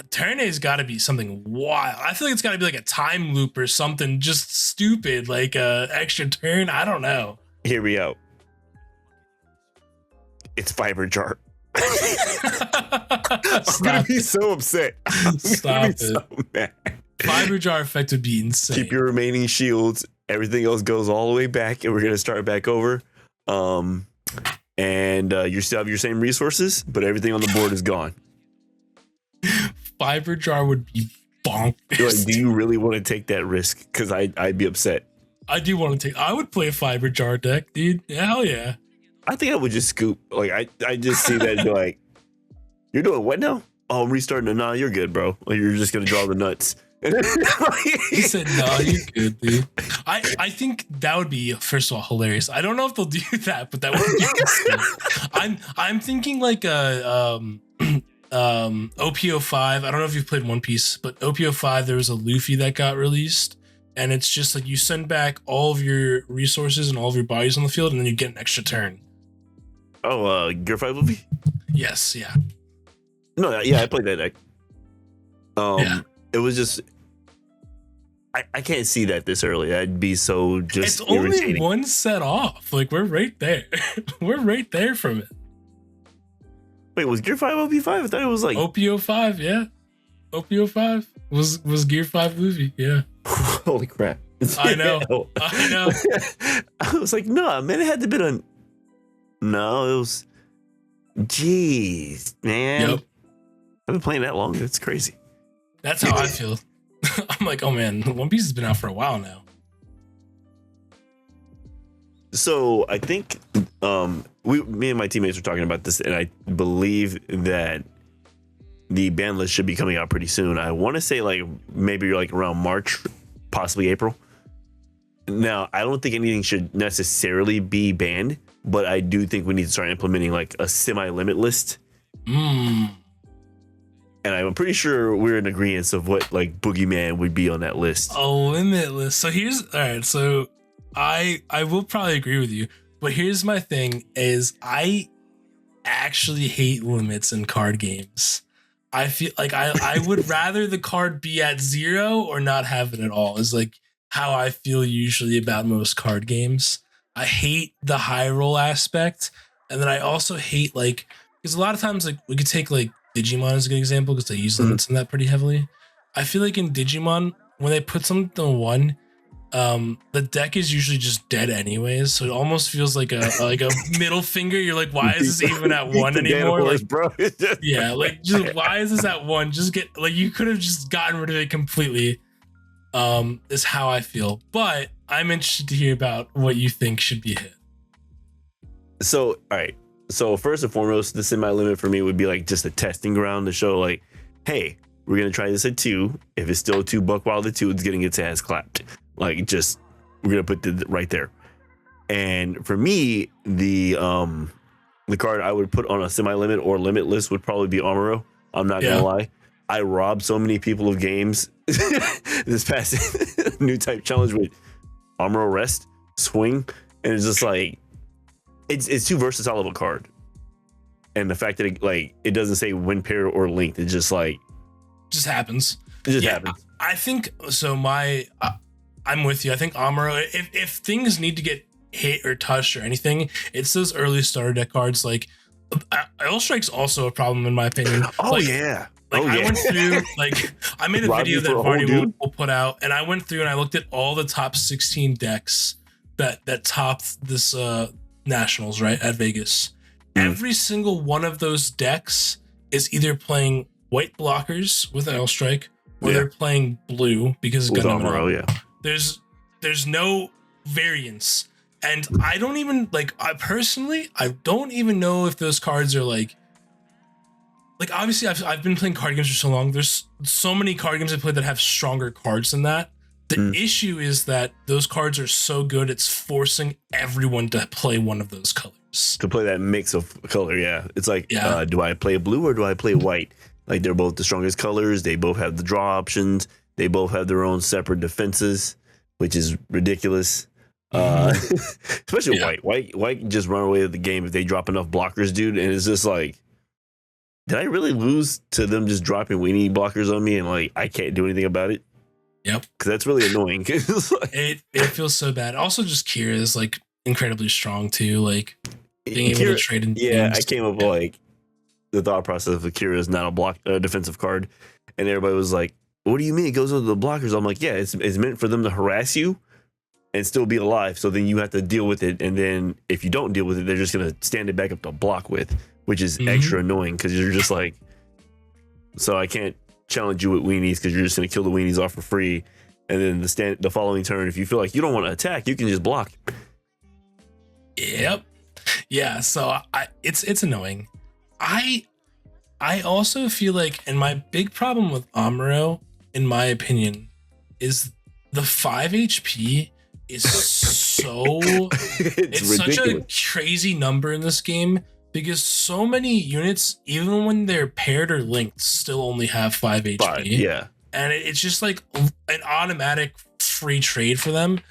Turn A's got to be something wild. I feel like it's got to be like a time loop or something just stupid, like a extra turn. I don't know. Hear me out. It's Fiber Jar. I'm gonna be so upset. Stop it. So mad. Fiber Jar effect would be insane. Keep your remaining shields. Everything else goes all the way back, and we're gonna start back over. And you still have your same resources, but everything on the board is gone. Fiber Jar would be bonkers. Like, do you really want to take that risk? Because I'd be upset. I do want to take. I would play a Fiber Jar deck, dude. Yeah, hell yeah. I think I would just scoop. Like I just see that and be like, you're doing what now? Oh, I'm restarting it. Nah, you're good, bro. Like, you're just gonna draw the nuts. He said, "No, you're good, dude." I think that would be, first of all, hilarious. I don't know if they'll do that, but that would be insane. I'm thinking like a OPO5. I don't know if you've played One Piece, but OPO5, there was a Luffy that got released, and it's just like you send back all of your resources and all of your bodies on the field, and then you get an extra turn. Oh, Gear 5 Luffy? Yes, yeah. No, yeah, I played that deck. Yeah. It was just, I can't see that this early. I'd be so just. It's only one set off. Like, we're right there. We're right there from it. Wait, was Gear 5 OP5? I thought it was like OPO5, yeah. OPO5 was Gear 5 Luffy, yeah. Holy crap. I know. I was like, no, man, it had to be on. No, it was. Jeez, man. Yep. I've been playing that long. It's crazy. That's how I feel. I'm like, oh man, One Piece has been out for a while now. So I think me and my teammates were talking about this, and I believe that the ban list should be coming out pretty soon. I want to say like maybe like around March, possibly April. Now, I don't think anything should necessarily be banned, but I do think we need to start implementing like a semi-limit list. And I'm pretty sure we're in agreement of what like Boogeyman would be on that list. A limit list. So all right. So I will probably agree with you. But here's my thing: is I actually hate limits in card games. I feel like I would rather the card be at 0 or not have it at all. Is like how I feel usually about most card games. I hate the high roll aspect, and then I also hate like because a lot of times like we could take like Digimon as a good example because they use limits in that pretty heavily. I feel like in Digimon when they put something on 1, the deck is usually just dead anyways, so it almost feels like a middle finger. You're like, why is this even at 1 anymore? Horse, like, bro. yeah, like just why is this at 1? Just get like you could have just gotten rid of it completely. Is how I feel, but I'm interested to hear about what you think should be hit. So, all right. So first and foremost, the semi-limit for me would be like just a testing ground to show like, hey, we're gonna try this at 2. If it's still 2 buck wild at 2, it's getting its ass clapped. Like just we're gonna put the right there. And for me, the card I would put on a semi-limit or limitless would probably be Amuro. I'm not gonna lie. I robbed so many people of games this past new type challenge with Amuro Rest, Swing, and it's just like it's too versatile of a card. And the fact that it doesn't say win pair or linked, it just like just happens. It just happens. I think so. I'm with you. I think Amuro, if things need to get hit or touched or anything, it's those early starter deck cards. Like L Strike's also a problem in my opinion. Oh like, yeah. Like I went through, like I made a video that Vardy will put out, and I went through and I looked at all the top 16 decks that topped this Nationals right at Vegas. Every single one of those decks is either playing white blockers with L Strike, or they're playing blue because of Gundam. There's no variance, and I don't even I don't even know if those cards are like obviously I've been playing card games for so long. There's so many card games I play that have stronger cards than that. The issue is that those cards are so good, it's forcing everyone to play one of those colors. To play that mix of color, yeah. It's like, do I play blue or do I play white? Like they're both the strongest colors. They both have the draw options. They both have their own separate defenses, which is ridiculous. Especially white. White just run away with the game if they drop enough blockers, dude. And it's just like, did I really lose to them just dropping weenie blockers on me and like I can't do anything about it? Yep. Because that's really annoying. It feels so bad. Also, just Kira is like incredibly strong too. Like being able to trade in. Yeah, games. I came up with like the thought process of Kira is not a defensive card, and everybody was like, "What do you mean it goes into the blockers?" I'm like, "Yeah, it's meant for them to harass you and still be alive. So then you have to deal with it, and then if you don't deal with it, they're just gonna stand it back up to block with, which is extra annoying because you're just like, so I can't challenge you with weenies because you're just going to kill the weenies off for free, and then the following turn, if you feel like you don't want to attack, you can just block. Yep. Yeah. So it's annoying. I also feel like, and my big problem with Amuro, in my opinion, is the 5 HP is so it's such a crazy number in this game. Because so many units, even when they're paired or linked, still only have 5 HP. Yeah. And it's just like an automatic free trade for them.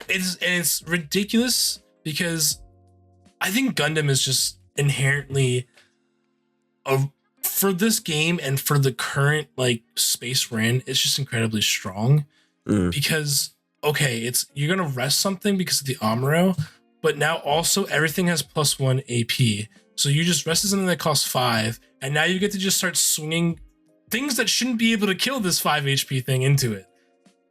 It's ridiculous because I think Gundam is just inherently for this game and for the current like space we're in, it's just incredibly strong. Because you're gonna rest something because of the Amuro. But now also everything has +1 AP. So you just rested something that costs 5, and now you get to just start swinging things that shouldn't be able to kill this 5 HP thing into it.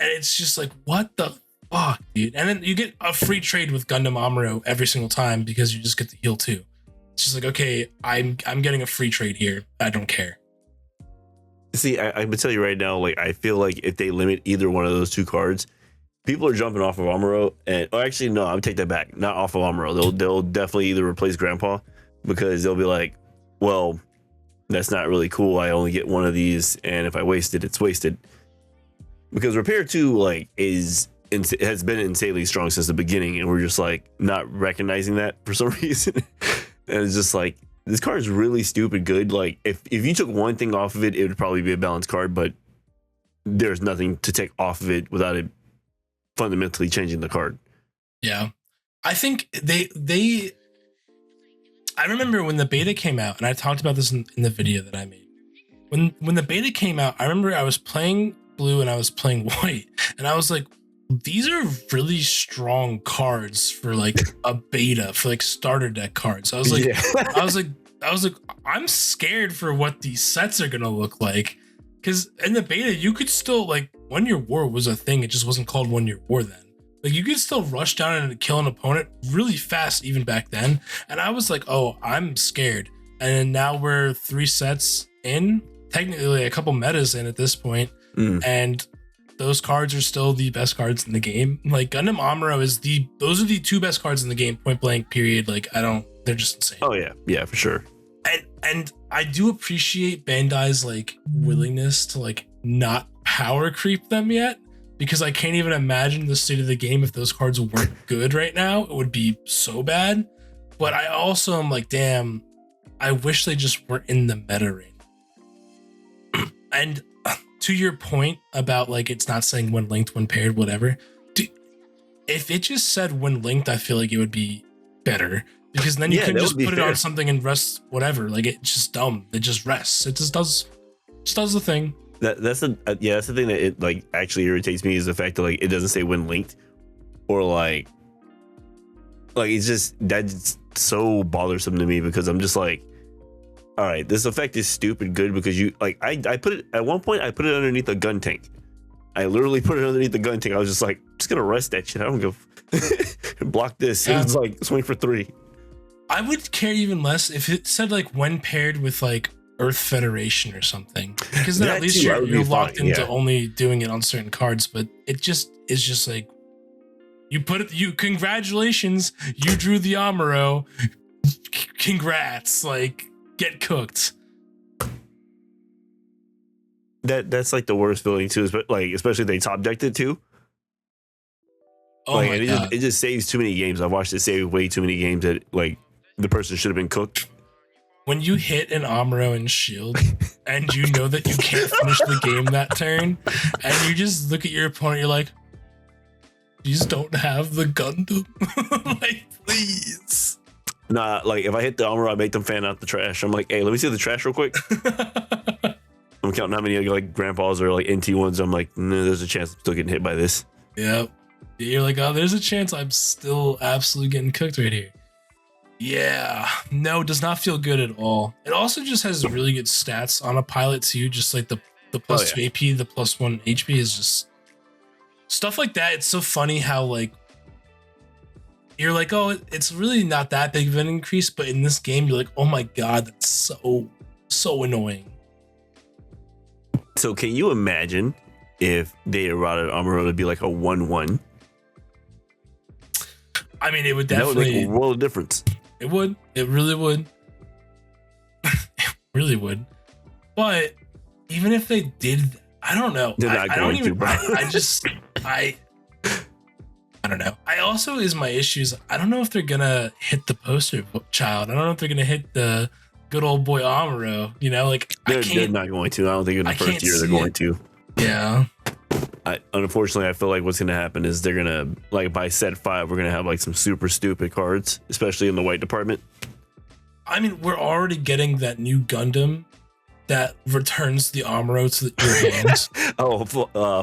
And it's just like, what the fuck, dude? And then you get a free trade with Gundam Amuro every single time because you just get to heal too. It's just like, okay, I'm getting a free trade here. I don't care. See, I would tell you right now, like I feel like if they limit either one of those two cards, people are jumping off of Amuro, and actually no, I'll take that back. Not off of Amuro. They'll definitely either replace Grandpa because they'll be like, well, that's not really cool. I only get one of these, and if I waste it, it's wasted. Because Repair 2 has been insanely strong since the beginning, and we're just like not recognizing that for some reason. And it's just like this card is really stupid good. Like if you took one thing off of it, it would probably be a balanced card, but there's nothing to take off of it without it fundamentally changing the card. Yeah. I think I remember when the beta came out, and I talked about this in the video that I made. When the beta came out, I remember I was playing blue and I was playing white, and I was like, these are really strong cards for like a beta, for like starter deck cards. I was like, I was like, I'm scared for what these sets are gonna look like. Because in the beta, you could still, like, 1 Year War was a thing. It just wasn't called 1 Year War then. Like, you could still rush down and kill an opponent really fast even back then. And I was like, oh, I'm scared. And now we're 3 sets in, technically a couple metas in at this point. And those cards are still the best cards in the game. Like, Gundam Amuro those are the 2 best cards in the game, point blank, period. Like, they're just insane. Oh, yeah. Yeah, for sure. And I do appreciate Bandai's like willingness to like not power creep them yet, because I can't even imagine the state of the game if those cards weren't good right now. It would be so bad. But I also am like, damn, I wish they just weren't in the meta ring. And to your point about like it's not saying when linked, when paired, whatever. If it just said when linked, I feel like it would be better. Because then you can just put it on something and rest whatever. Like, it's just dumb. It just rests. It just does the thing. That's the thing that it like actually irritates me, is the fact that like it doesn't say when linked, or like it's just, that's so bothersome to me, because I'm just like, all right, this effect is stupid good because you like I put it at one point, I put it underneath a gun tank. I literally put it underneath the gun tank. I was just like, I'm just gonna rest that shit. I don't go block this. It was like swing for 3. I would care even less if it said like when paired with like Earth Federation or something, because then at least you're locked into only doing it on certain cards. But it just is just like congratulations, you drew the Amuro. Congrats, like get cooked. That's like the worst feeling too, but like especially if they top decked it too. Oh like, my God. It just saves too many games. I've watched it save way too many games that like the person should have been cooked. When you hit an Amuro and shield and you know that you can't finish the game that turn, and you just look at your opponent, you're like, you just don't have the Gundam. Like, please. Nah, like if I hit the Amuro, I make them fan out the trash. I'm like, hey, let me see the trash real quick. I'm counting how many like grandpas or like NT ones. I'm like, no, there's a chance I'm still getting hit by this. Yep. You're like, oh, there's a chance I'm still absolutely getting cooked right here. Yeah, no, does not feel good at all. It also just has really good stats on a pilot too. Just like the plus 2 AP, the plus 1 HP is just stuff like that. It's so funny how like you're like, oh, it's really not that big of an increase, but in this game, you're like, oh my God, that's so annoying. So can you imagine if they eroded Amuro to be like a 1-1? I mean, it would definitely, that would make a world of difference. It would. It really would. It really would. But even if they did, I don't know. They're not going to, bro. I don't know. I also is my issues. I don't know if they're gonna hit the poster child. I don't know if they're gonna hit the good old boy Amuro. You know, like they're not going to. I don't think in the first year they're going to. Yeah. Unfortunately, I feel like what's going to happen is they're going to, like, by set 5, we're going to have, like, some super stupid cards, especially in the white department. I mean, we're already getting that new Gundam that returns the Amuro to your hands.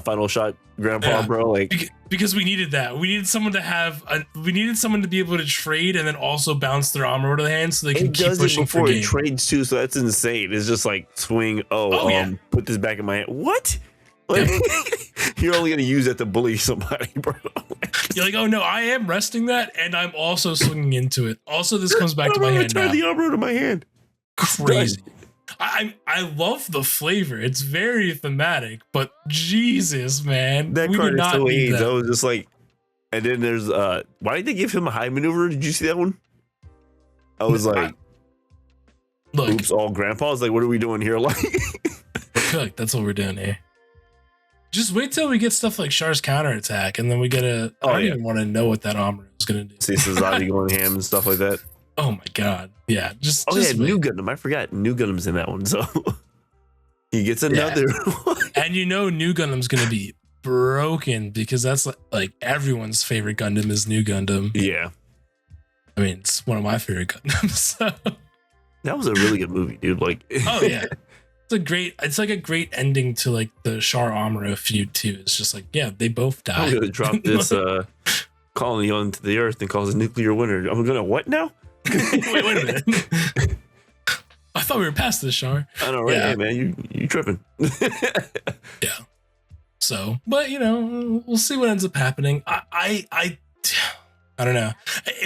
Final shot, Grandpa, bro. Like, because we needed that. We needed someone to have, we needed someone to be able to trade and then also bounce their Amuro to the hand so they can keep pushing for game. It trades too, so that's insane. It's just like swing, put this back in my hand. What? Like, you're only gonna use that to bully somebody, bro. You're like, oh no, I am resting that, and I'm also swinging into it. Also, this comes back to my hand now. The Amuro to my hand. Crazy. I love the flavor. It's very thematic, but Jesus, man, that we card did is not so need AIDS. that. I was just like, and then there's why did they give him a high maneuver? Did you see that one? I was like, look, oops, all grandpas. Like, what are we doing here? Like, look, that's what we're doing here. Just wait till we get stuff like Char's counterattack, and then we get a. I don't even want to know what that Amuro is gonna do. See Sazadi going ham and stuff like that. Oh my God! Yeah, just New Gundam. I forgot New Gundam's in that one, so he gets another one. And you know, New Gundam's gonna be broken because that's like everyone's favorite Gundam is New Gundam. Yeah, I mean, it's one of my favorite Gundams. So. That was a really good movie, dude. Like, oh yeah, it's like a great ending to like the Char Amuro feud too. It's just like, yeah, they both die. I'm gonna drop this colony onto the Earth and cause a nuclear winter. I'm gonna what now? wait a minute. I thought we were past this, Char. I know, right? Yeah. Hey, man, you tripping? Yeah. So, but we'll see what ends up happening. I don't know.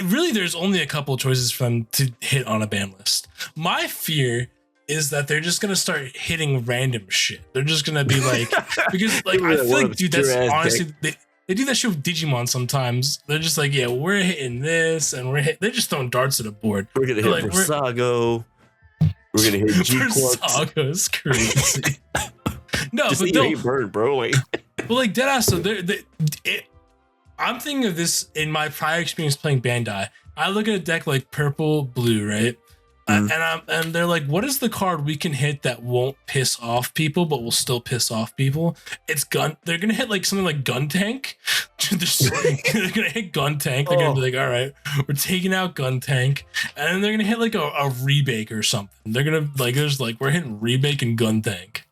Really, there's only a couple of choices for them to hit on a ban list. My fear is that they're just gonna start hitting random shit. They're just gonna be like, because like I feel like, dude, that's honestly they do that shit with Digimon sometimes. They're just like, yeah, we're hitting this, and they're just throwing darts at a board. We're gonna hit Versago. We're gonna hit G-Quarks. Versago's crazy. No, just but they'll bird, bro. Like, well, like deadass. So I'm thinking of this in my prior experience playing Bandai. I look at a deck like purple, blue, right? And they're like, what is the card we can hit that won't piss off people, but will still piss off people? It's gun. They're gonna hit like something like Gun Tank. They're gonna hit Gun Tank. They're gonna be like, all right, we're taking out Gun Tank, and then they're gonna hit like a rebake or something. They're gonna like, there's like, we're hitting rebake and Gun Tank.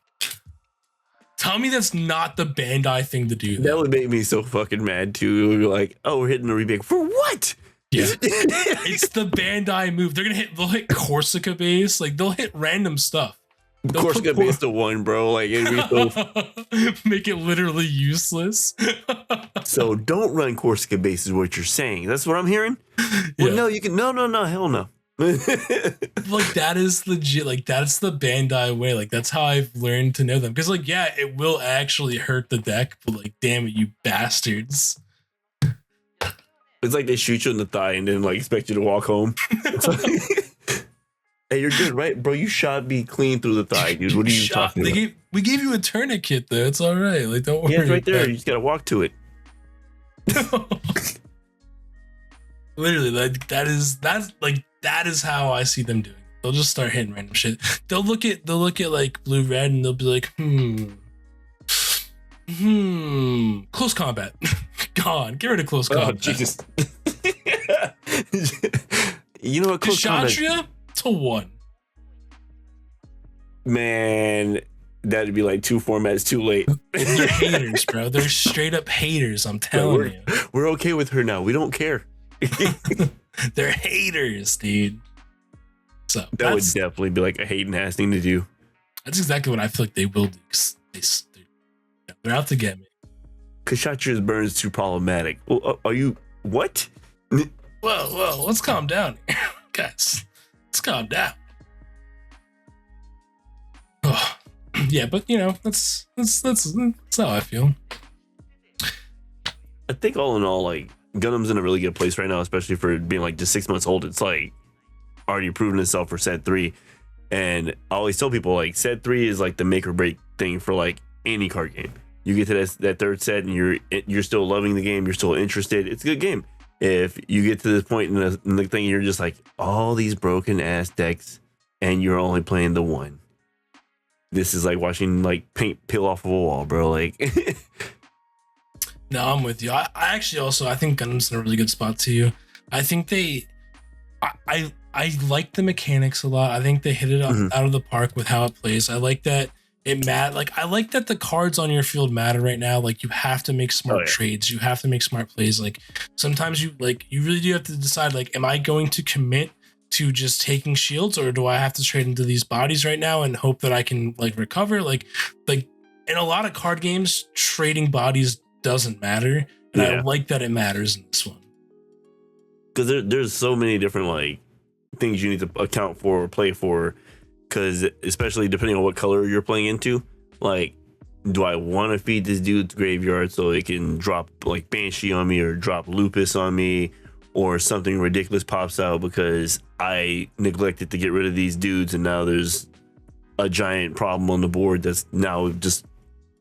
Tell me that's not the Bandai thing to do. That would make me so fucking mad too. We're like, oh, we're hitting a rebake for what? Yeah, it's the Bandai move. They'll hit Corsica base, like they'll hit random stuff. Corsica base to 1, bro. Like make it literally useless. So don't run Corsica base is what you're saying. That's what I'm hearing. Well, no, you can. No, hell no. Like that is legit. Like that's the Bandai way. Like that's how I've learned to know them. Because like, yeah, it will actually hurt the deck, but like, damn it, you bastards. It's like they shoot you in the thigh and then like expect you to walk home. Hey, you're good, right, bro? You shot me clean through the thigh, dude. What are you talking about? We gave you a tourniquet though. It's all right. Like don't worry. Yeah, it's right there. You just gotta walk to it. Literally, like that is how I see them doing it. They'll just start hitting random shit. They'll look at like blue red and they'll be like, close combat. Gone. Get rid of close combat. Oh, Jesus. You know what? Close Kshatriya to 1. Man, that'd be like 2 formats too late. They're haters, bro. They're straight up haters. I'm telling you. We're okay with her now. We don't care. They're haters, dude. So that would definitely be like a hating ass thing to do. That's exactly what I feel like they will do. They're out to get me. Kshatriya's burn is too problematic. Well, are you what? Well, let's calm down, guys. Let's calm down. Oh, yeah, but that's how I feel. I think all in all, like Gundam's in a really good place right now, especially for being like just 6 months old. It's like already proven itself for set 3, and I always tell people like set 3 is like the make or break thing for like any card game. You get to that third set and you're still loving the game, you're still interested. It's a good game. If you get to this point in the thing, you're just like all these broken ass decks, and you're only playing the one. This is like watching like paint peel off of a wall, bro. Like, no, I'm with you. I actually also I think Gundam's in a really good spot too. I think I like the mechanics a lot. I think they hit it out of the park with how it plays. I like that. I like that the cards on your field matter right now. Like you have to make smart trades. You have to make smart plays. Like sometimes you really do have to decide, like, am I going to commit to just taking shields, or do I have to trade into these bodies right now and hope that I can like recover? Like in a lot of card games, trading bodies doesn't matter. And I like that it matters in this one. Because there's so many different like things you need to account for or play for. Because especially depending on what color you're playing into, like, do I want to feed this dude's graveyard so it can drop like Banshee on me or drop Lupus on me, or something ridiculous pops out because I neglected to get rid of these dudes and now there's a giant problem on the board that's now just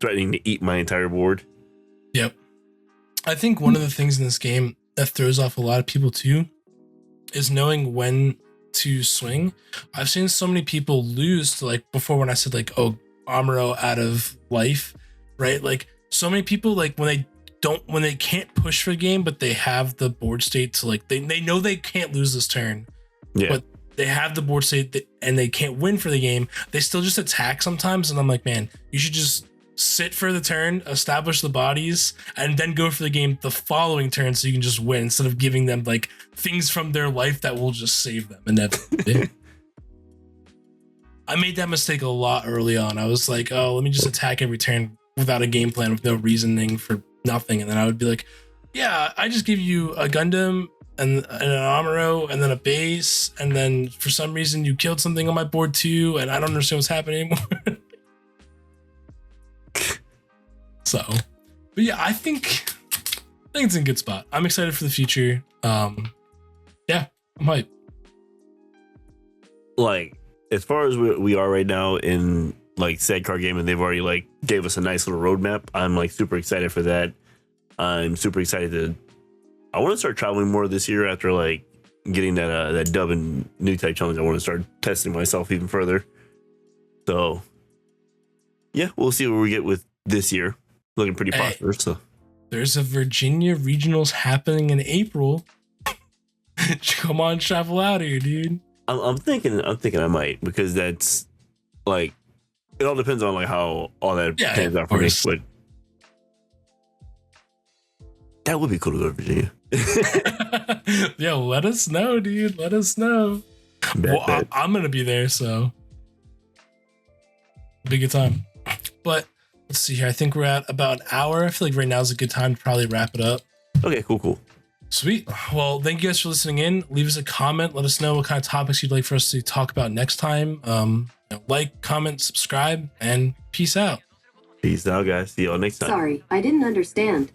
threatening to eat my entire board. Yep. I think one of the things in this game that throws off a lot of people too is knowing when to swing. I've seen so many people lose to, like, before when I said like, oh, Amuro out of life, right? Like so many people, like when they when they can't push for the game, but they have the board state to like they know they can't lose this turn, but they have the board state and they can't win for the game. They still just attack sometimes, and I'm like, man, you should just sit for the turn, establish the bodies, and then go for the game the following turn so you can just win instead of giving them like things from their life that will just save them. And that I made that mistake a lot early on. I was like, oh, let me just attack every turn without a game plan, with no reasoning for nothing. And then I would be like, yeah, I just give you a Gundam and an Amuro and then a base, and then for some reason you killed something on my board too, and I don't understand what's happening anymore. So, but yeah, I think it's in a good spot. I'm excited for the future. Yeah, I'm hyped. Like, as far as we are right now in like said card game, and they've already like gave us a nice little roadmap. I'm like super excited for that. I'm super excited I want to start traveling more this year after like getting that dub and new type challenge. I want to start testing myself even further. So yeah, we'll see what we get with this year. Looking pretty prosperous. So there's a Virginia regionals happening in April. Come on, travel out here, dude. I'm thinking I might, because that's like, it all depends on like how all that pans out for me. But that would be cool to go to Virginia. Yeah, let us know, dude. Let us know. Bet. I'm gonna be there, so be a good time. But let's see here. I think we're at about an hour. I feel like right now is a good time to probably wrap it up. Okay, cool. Sweet. Well, thank you guys for listening in. Leave us a comment. Let us know what kind of topics you'd like for us to talk about next time. Like, comment, subscribe, and peace out. Peace out, guys. See y'all next time. Sorry, I didn't understand.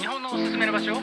日本のおすすめの場所